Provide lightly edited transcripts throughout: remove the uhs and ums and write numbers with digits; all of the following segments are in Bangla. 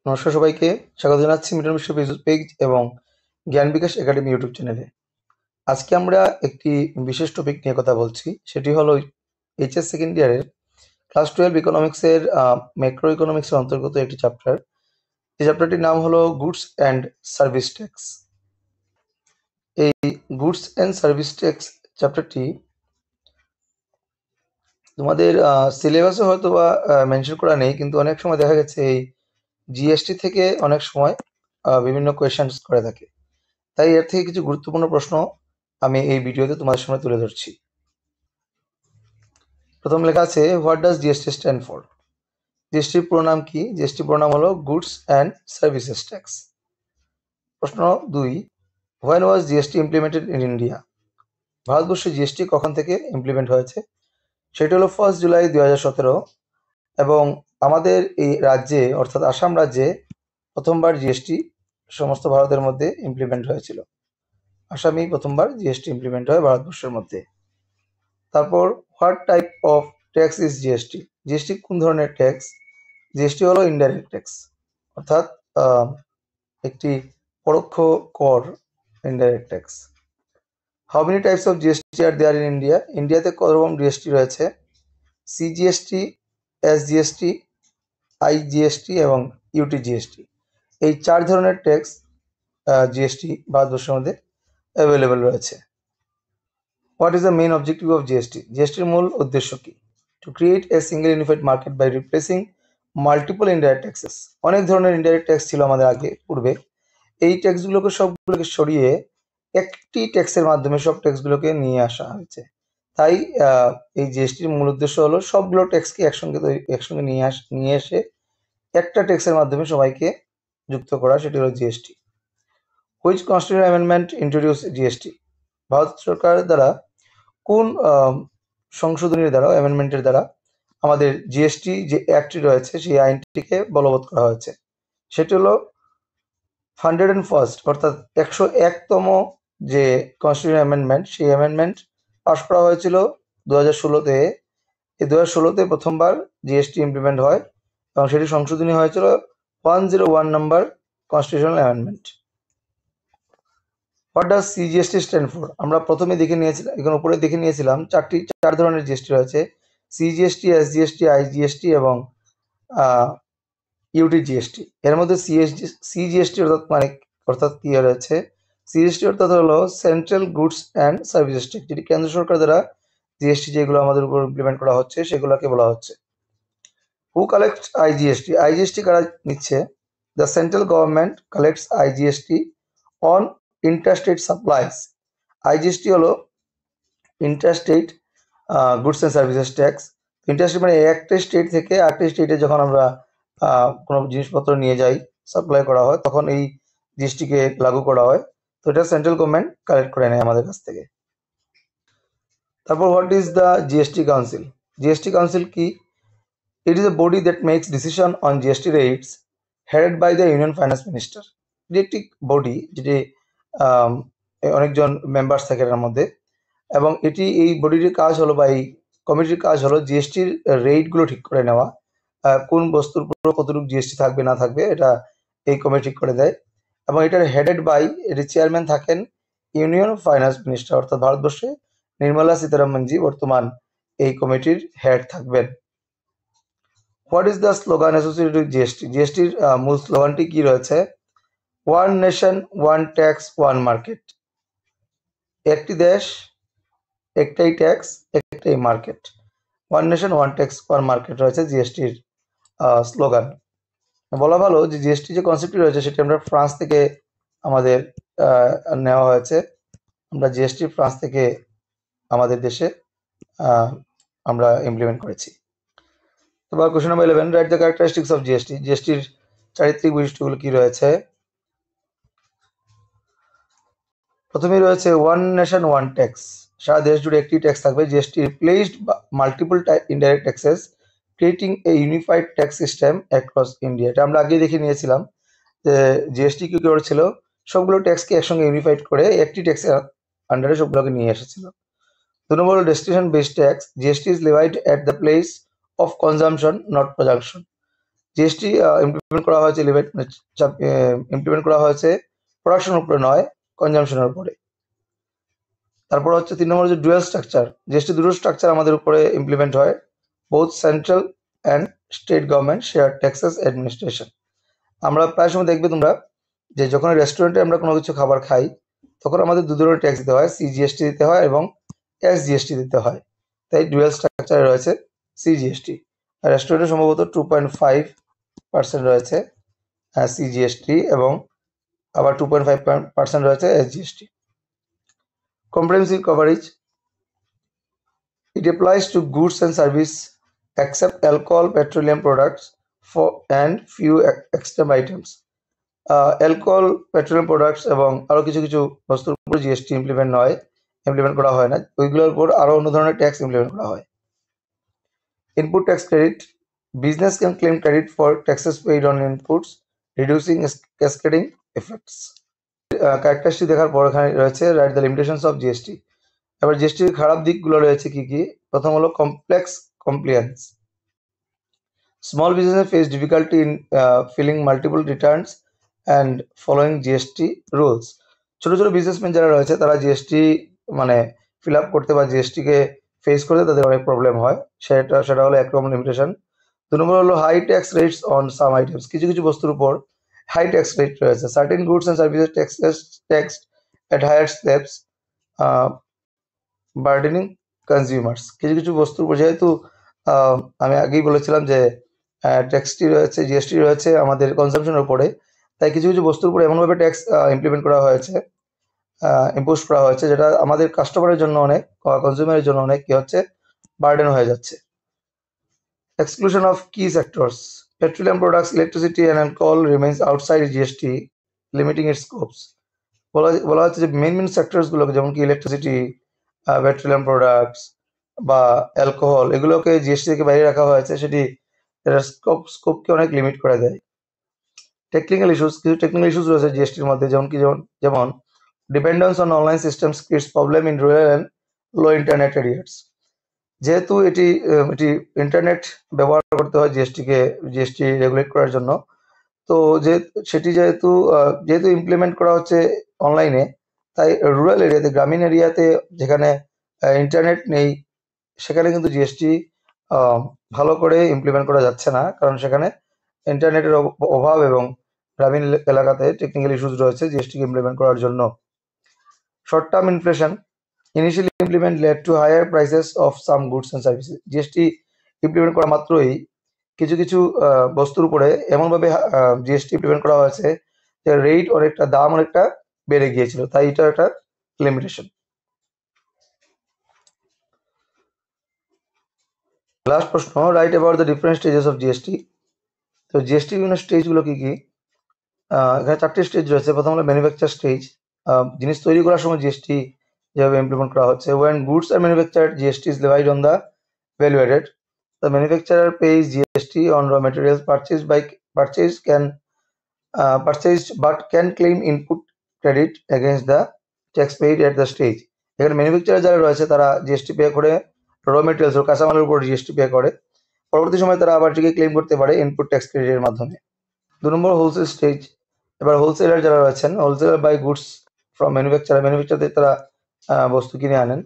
নমস্কার সবাইকে, স্বাগত জানাচ্ছি মিটন বিশ্ব ফেসবুক পেজ এবং জ্ঞান বিকাশ একাডেমি ইউটিউব চ্যানেলে। আজকে আমরা একটি বিশেষ টপিক নিয়ে কথা বলছি, সেটি হলো এইচএস সেকেন্ড ইয়ারের ক্লাস 12 ইকোনমিক্সের ম্যাক্রো ইকোনমিক্সের অন্তর্গত একটি চ্যাপ্টার। এই চ্যাপ্টারটির নাম হলো গুডস অ্যান্ড সার্ভিস ট্যাক্স। এই গুডস অ্যান্ড সার্ভিস ট্যাক্স চ্যাপ্টারটি তোমাদের সিলেবাসে হয়তো বা মেনশন করা নেই, কিন্তু অনেক সময় দেখা গেছে এই জিএসটি থেকে অনেক সময় বিভিন্ন কোয়েশ্চেন্স করে থাকে। তাই এর থেকে কিছু গুরুত্বপূর্ণ প্রশ্ন আমি এই ভিডিওতে তোমাদের সামনে তুলে ধরছি। প্রথম লেখা আছে, what does GST stand for? জিএসটির পুরো নাম কি? জিএসটির পুরো নাম হলো গুডস অ্যান্ড সার্ভিসেস ট্যাক্স। প্রশ্ন 2, when was GST implemented in India? ভারতবর্ষে জিএসটি কখন থেকে ইমপ্লিমেন্ট হয়েছে? সেটি হলো 1 জুলাই 2017, এবং আমাদের এই রাজ্যে অর্থাৎ আসাম রাজ্যে প্রথমবার জিএসটি সমস্ত ভারতের মধ্যে ইমপ্লিমেন্ট হয়েছিল। আসামেই প্রথমবার জিএসটি ইমপ্লিমেন্ট হয় ভারতবর্ষের মধ্যে। তারপর, what type of tax is GST? GST কোন ধরনের ট্যাক্স? জিএসটি হলো ইনডাইরেক্ট ট্যাক্স, অর্থাৎ একটি পরোক্ষ কর, indirect tax. How many types of GST are there in India? ইন্ডিয়াতে কত রকম জিএসটি রয়েছে? সিজিএসটি, এসজিএসটি, আইজিএসটি এবং ইউটি জিএসটি। এই 4 ধরনের ট্যাক্স জিএসটি ভারতবর্ষের মধ্যে অ্যাভেলেবেল রয়েছে। What is the main objective of GST? জিএসটির মূল উদ্দেশ্য কি? To create a single unified market by replacing multiple indirect taxes. অনেক ধরনের ইনডাইরেক্ট ট্যাক্স ছিল আমাদের আগে পূর্বে। এই ট্যাক্সগুলোকে সবগুলোকে সরিয়ে একটি ট্যাক্সের মাধ্যমে সব ট্যাক্সগুলোকে নিয়ে আসা হয়েছে। তাই এই জিএসটির মূল উদ্দেশ্য হলো সবগুলো ট্যাক্সকে একসঙ্গে নিয়ে এসে একটা ট্যাক্সের মাধ্যমে সবাইকে যুক্ত করা, সেটি হলো GST. Which constitutional amendment introduce GST? Bharat সরকার দ্বারা কোন সংশোধনীর দ্বারা, অ্যামেন্ডমেন্টের দ্বারা আমাদের জিএসটি যে অ্যাক্টটি রয়েছে সেই আইনটিকে বলবৎ করা হয়েছে? সেটি হলো 101st, অর্থাৎ 101তম যে কনস্টিটিউশন অ্যামেন্ডমেন্ট, সেই অ্যামেন্ডমেন্ট পাশ করা হয়েছিল 2016-তে। এই 2016-তে প্রথমবার জিএসটি ইমপ্লিমেন্ট হয় এবং সেটি সংশোধনী হয়েছিল 101 নম্বর constitutional amendment. What does CGST stand for? আমরা প্রথমে দেখে নিয়েছিলাম, এখানে উপরে দেখে নিয়েছিলাম 4 ধরনের জিএসটি রয়েছে: সিজিএসটি, এসজিএসটি, আইজিএসটি এবং ইউটি জিএসটি। এর মধ্যে সিজিএসটি অর্থাৎ কি রয়েছে? সিজিএসটি অর্থাৎ হলো central goods and services tax, যেটি কেন্দ্র সরকার দ্বারা জিএসটি যেগুলো আমাদের উপর ইমপ্লিমেন্ট করা হচ্ছে সেগুলোকে বলা হচ্ছে। হু কালেক্টস আইজিএসটি? আইজিএসটি কারা নিচ্ছে? The central government collects IGST on interstate supplies. IGST হলো interstate goods and services tax. Interstate মানে একটা স্টেট থেকে আরেকটা স্টেটে যখন আমরা কোনো জিনিসপত্র নিয়ে যাই, সাপ্লাই করা হয়, তখন এই জিএসটিকে লাগু করা হয়। তো এটা সেন্ট্রাল গভর্নমেন্ট কালেক্ট করে নেয় আমাদের কাছ থেকে। তারপর, what is the GST council? GST council কি? It is a body that makes decision on GST rates, headed by the union finance minister. এটি একটি বডি যেটি অনেকজন মেম্বার্স থাকে এর মধ্যে, এবং এই বডির কাজ হলো বা এই কমিটির কাজ হলো জিএসটির রেটগুলো ঠিক করে নেওয়া। কোন বস্তুর উপর কতটুকু জিএসটি থাকবে না থাকবে এটা এই কমিটি ঠিক করে দেয়, এবং এটার হেডেড বাই, এর চেয়ারম্যান থাকেন ইউনিয়ন ফাইন্যান্স মিনিস্টার, অর্থাৎ ভারতবর্ষে নির্মলা সীতারামনজি বর্তমান এই কমিটির হেড থাকবেন। What is the slogan associated with GST? জিএসটির মূল স্লোগানটি কি রয়েছে? One nation, one tax, one market. একটি দেশ, একটাই ট্যাক্স, একটাই market. One nation, one tax, one market রয়েছে জিএসটির স্লোগান। বলা ভালো যে জিএসটি যে কনসেপ্টটি রয়েছে সেটি আমরা ফ্রান্স থেকে আমাদের নেওয়া হয়েছে। আমরা জিএসটি ফ্রান্স থেকে আমাদের দেশে আমরা ইমপ্লিমেন্ট করেছি। এবার question number 11, write the characteristics of GST. জিএসটির চারিত্রিক বৈশিষ্ট্যগুলো কি রয়েছে? প্রথমেই রয়েছে ওয়ান নেশন, ওয়ান ট্যাক্স। সারা দেশ জুড়ে একটি ট্যাক্স থাকবে। GST replaced multiple indirect taxes, creating a unified tax system across India. এটা আমরা আগেই দেখে নিয়েছিলাম যে জিএসটি কি করেছিল, সবগুলো ট্যাক্সকে একসঙ্গে ইউনিফাইড করে একটি ট্যাক্সের আন্ডারে সবগুলোকে নিয়ে এসেছিল। 2 নম্বর হলো destination based tax. GST is levied at the place of consumption, not production. GST implement করা হয়েছে ইমপ্লিমেন্ট করা হয়েছে প্রোডাকশনের উপরে নয়, কনজামশনের উপরে। তারপর হচ্ছে 3 নম্বর যে ডুয়াল স্ট্রাকচার, জিএসটি দুটো স্ট্রাকচার আমাদের উপরে ইমপ্লিমেন্ট হয়, both central and state government share taxes administration. আমরা প্রায় সময় দেখবে তোমরা যে যখন রেস্টুরেন্টে আমরা কোনো কিছু খাবার খাই তখন আমাদের দু ধরনের ট্যাক্স দিতে হয়, সিজিএসটি দিতে হয় এবং এসজিএসটি দিতে হয়। তাই ডুয়াল স্ট্রাকচারে রয়েছে সিজিএসটি। আর রেস্টুরেন্টে সম্ভবত 2.5% রয়েছে সিজিএসটি এবং আবার 2.5% রয়েছে SGST. Comprehensive coverage, it applies to goods and service except alcohol, petroleum products and few extra items. Alcohol, petroleum products এবং আরও কিছু কিছু বস্তুর উপর জিএসটি ইমপ্লিমেন্ট করা হয় না, ওইগুলোর উপর আরও অন্য ধরনের ট্যাক্স ইমপ্লিমেন্ট করা হয়। Input tax credit, business can claim credit for taxes paid on inputs, reducing cascading effects. Characteristic দেখার পর এখানে রয়েছে right the limitations of GST. এবার জিএসটির খারাপ দিকগুলো রয়েছে কি কি? প্রথম হলো complex compliance. Small business face difficulty in filing multiple returns and following GST rules. ছোট ছোট বিজনেসম্যান যারা রয়েছে তারা জিএসটি মানে ফিল আপ করতে বা জিএসটিকে ফেস করতে তাদের অনেক প্রবলেম হয়, সেটা হলো 1 নম্বর লিমিটেশন। 2 নম্বর হলো high tax rates on some items, কিছু কিছু বস্তুর উপর হাই ট্যাক্স রেট রয়েছে। Certain goods and services taxed at higher steps burdening consumers. কিছু কিছু বস্তুর উপর যেহেতু আমি আগেই বলেছিলাম যে ট্যাক্সটি রয়েছে, জিএসটি রয়েছে আমাদের কনজামশনের উপরে, তাই কিছু কিছু বস্তুর উপরে এমনভাবে ট্যাক্স ইমপ্লিমেন্ট করা হয়েছে, ইম্পোজ করা হয়েছে, যেটা আমাদের কাস্টমারের জন্য অনেক, কনজিউমারের জন্য অনেক কি হচ্ছে, বার্ডেন হয়ে যাচ্ছে। এক্সক্লুশন অফ কি sectors, petroleum products, electricity and alcohol remains outside GST, limiting it's scopes. বলা হচ্ছে যে মেন সেক্টরসগুলোকে, যেমন কি ইলেকট্রিসিটি, পেট্রোলিয়াম প্রোডাক্টস বা অ্যালকোহল, এগুলোকে জিএসটি থেকে বাইরে রাখা হয়েছে, সেটি স্কোপকে অনেক লিমিট করে দেয়। টেকনিক্যাল ইস্যুস, কিছু টেকনিক্যাল ইস্যুস রয়েছে জিএসটির মধ্যে, যেমন dependence on online systems creates problem in rural and low internet areas. যেহেতু এটি ইন্টারনেট ব্যবহার করতে হয় জিএসটি রেগুলেট করার জন্য, তো সেটি যেহেতু ইমপ্লিমেন্ট করা হচ্ছে অনলাইনে, তাই রুরাল এরিয়াতে, গ্রামীণ এরিয়াতে যেখানে ইন্টারনেট নেই, সেখানে কিন্তু জিএসটি ভালো করে ইমপ্লিমেন্ট করা যাচ্ছে না, কারণ সেখানে ইন্টারনেটের অভাব এবং গ্রামীণ এলাকাতে টেকনিক্যাল ইস্যুস রয়েছে জিএসটিকে ইমপ্লিমেন্ট করার জন্য। Short term inflation initially implement led to higher prices of some goods and services. GST implement করা মাত্রই কিছু কিছু বস্তুর উপরে এমনভাবে জিএসটি ইমপ্লিমেন্ট করা হয়েছে যে দাম অনেকটা বেড়ে গিয়েছিল, তাই এটা একটা লিমিটেশন। লাস্ট প্রশ্ন, right about the different stages of GST. তো জিএসটি বিভিন্ন স্টেজগুলো কি কি? এখানে 4টি স্টেজ রয়েছে। প্রথম হলো ম্যানুফ্যাকচার স্টেজ, জিনিস তৈরি করার সময় জিএসটি যেভাবে ইমপ্লিমেন্ট করা হচ্ছে। when goods are manufactured, GST is levied on the value added. The manufacturer pays GST on raw materials purchased but can claim input credit against the tax paid at the stage. এখানে ম্যানুফ্যাকচারার যারা রয়েছে তারা জিএসটি পে করে র মেটেরিয়ালস ও কাঁচামালের উপর জিএসটি পে করে, পরবর্তী সময় তারা আবার এটিকে ক্লেম করতে পারে ইনপুট ট্যাক্স ক্রেডিটের মাধ্যমে। 2 নম্বর হোলসেল স্টেজ। এবার হোলসেলার যারা রয়েছেন, wholesaler buy goods from manufacturer থেকে তারা বস্তু কিনে আনেন,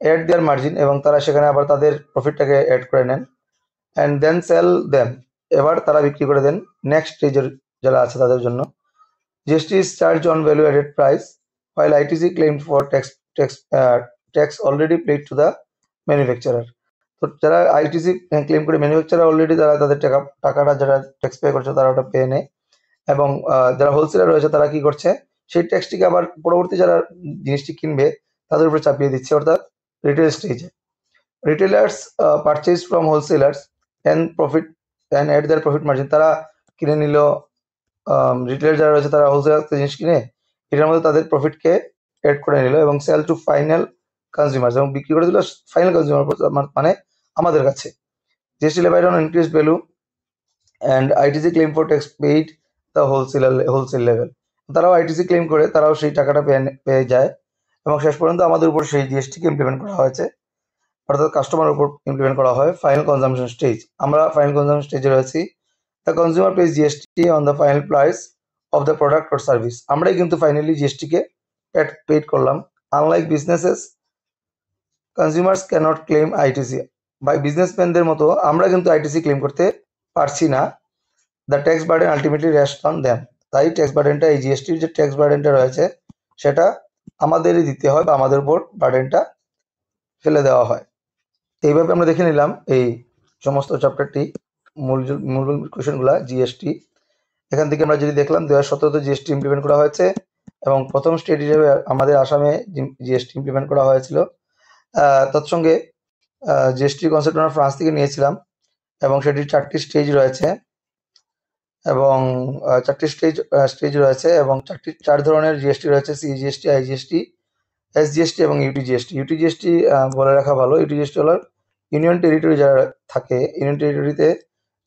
অ্যাড দেয়ার মার্জিন, এবং তারা সেখানে আবার তাদের প্রফিটটাকে অ্যাড করে নেন, অ্যান্ড দেন সেল দেম, এবার তারা বিক্রি করে দেন নেক্সট স্টেজের যারা আছে তাদের জন্য। GST is charge on value added price while ITC claimed for tax already paid to the manufacturer. তো যারা আইটিসি ক্লেম করে ম্যানুফ্যাকচারার অলরেডি তারা তাদের টাকাটা যারা ট্যাক্স পে করছে তারা ওটা পেয়ে নেয়, এবং যারা হোলসেলার রয়েছে তারা কি করছে, সেই ট্যাক্সটিকে আবার পরবর্তী যারা জিনিসটি কিনবে তাদের উপরে চাপিয়ে দিচ্ছে, অর্থাৎ রিটেল স্টেজে। Retailers purchase from wholesalers and add their profit margin, তারা কিনে নিল, রিটেলার যারা রয়েছে তারা হোলসেলার জিনিস কিনে এটার মধ্যে তাদের প্রফিটকে অ্যাড করে নিল, এবং সেল টু ফাইনাল কনজিউমার, এবং বিক্রি করে দিল ফাইনাল কনজিউমার মানে আমাদের কাছে। GST levied on increased value and ITC claim for tax paid the wholesale level, তারাও আইটিসি ক্লেম করে তারাও সেই টাকাটা পেয়ে যায়, এবং শেষ পর্যন্ত আমাদের উপর সেই জিএসটিকে ইমপ্লিমেন্ট করা হয়েছে, অর্থাৎ কাস্টমারের উপর ইমপ্লিমেন্ট করা হয়। ফাইনাল কনজামশন স্টেজ, আমরা ফাইনাল কনজামশন স্টেজে রয়েছি, the consumer pays GST on the final price of the product or service. আমরাই কিন্তু ফাইনালি জিএসটিকে পেড করলাম। Unlike businesses, consumers can't claim ITC. বাই বিজনেসম্যানদের মতো আমরা কিন্তু আইটিসি ক্লেম করতে পারছি না। The tax burden ultimately rest on them. তাই ট্যাক্স বার্ডেনটা, এই জিএসটির যে ট্যাক্স বার্ডেনটা রয়েছে সেটা আমাদেরই দিতে হয় বা আমাদের উপর বার্ডেনটা ফেলে দেওয়া হয়। এইভাবে আমরা দেখে নিলাম এই সমস্ত চ্যাপ্টারটি, মূল মূল কোয়েশনগুলা জিএসটি। এখান থেকে আমরা যদি দেখলাম 2017 জিএসটি ইমপ্লিমেন্ট করা হয়েছে এবং প্রথম স্টেট হিসেবে আমাদের আসামে জিএসটি ইমপ্লিমেন্ট করা হয়েছিল। তৎসঙ্গে জিএসটি কনসেপ্ট আমরা ফ্রান্স থেকে নিয়েছিলাম এবং সেটির 4টি স্টেজ রয়েছে এবং 4টি স্টেজ রয়েছে এবং 4 ধরনের জিএসটি রয়েছে: সিজিএসটি, আইজিএসটি, এসজিএসটি এবং ইউটিজিএসটি। ইউটিজিএসটি বলে রাখা ভালো, ইউটিজিএসটি হলো ইউনিয়ন টেরিটরি যারা থাকে, ইউনিয়ন টেরিটরিতে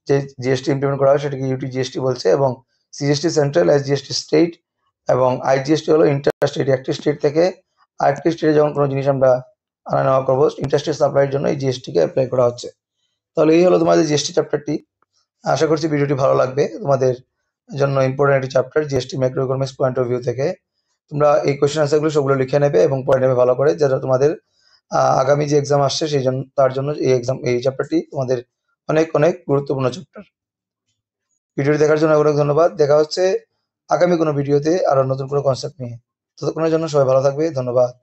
যে জিএসটি ইমপ্লিমেন্ট করা হয় সেটাকে ইউটিজিএসটি বলছে, এবং সিজিএসটি সেন্ট্রাল, এসজিএসটি স্টেট এবং আইজিএসটি হলো ইন্টার স্টেট। একটি স্টেট থেকে আরেকটি স্টেটে যখন কোনো জিনিস আমরা আনা নেওয়া করবো, ইন্টারস্টেট সাপ্লাইয়ের জন্য এই জিএসটিকে অ্যাপ্লাই করা হচ্ছে। তাহলে এই হলো তোমাদের জিএসটি চ্যাপ্টারটি। আশা করছি ভিডিওটি ভালো লাগবে, তোমাদের জন্য ইম্পর্টেন্ট একটি chapter GST macroeconomics point of view থেকে। তোমরা এই কোয়েশ্চেন আনসারগুলো সবগুলো লিখে নেবে এবং পড়ে নেবে ভালো করে, যেটা তোমাদের আগামী যে এক্সাম আসছে সেই জন্য, তার জন্য এই চ্যাপ্টারটি তোমাদের অনেক অনেক গুরুত্বপূর্ণ চ্যাপ্টার। ভিডিওটি দেখার জন্য অনেক ধন্যবাদ। দেখা হচ্ছে আগামী কোনো ভিডিওতে আরো নতুন কোনো কনসেপ্ট নিয়ে। ততক্ষণের জন্য সবাই ভালো থাকবে, ধন্যবাদ।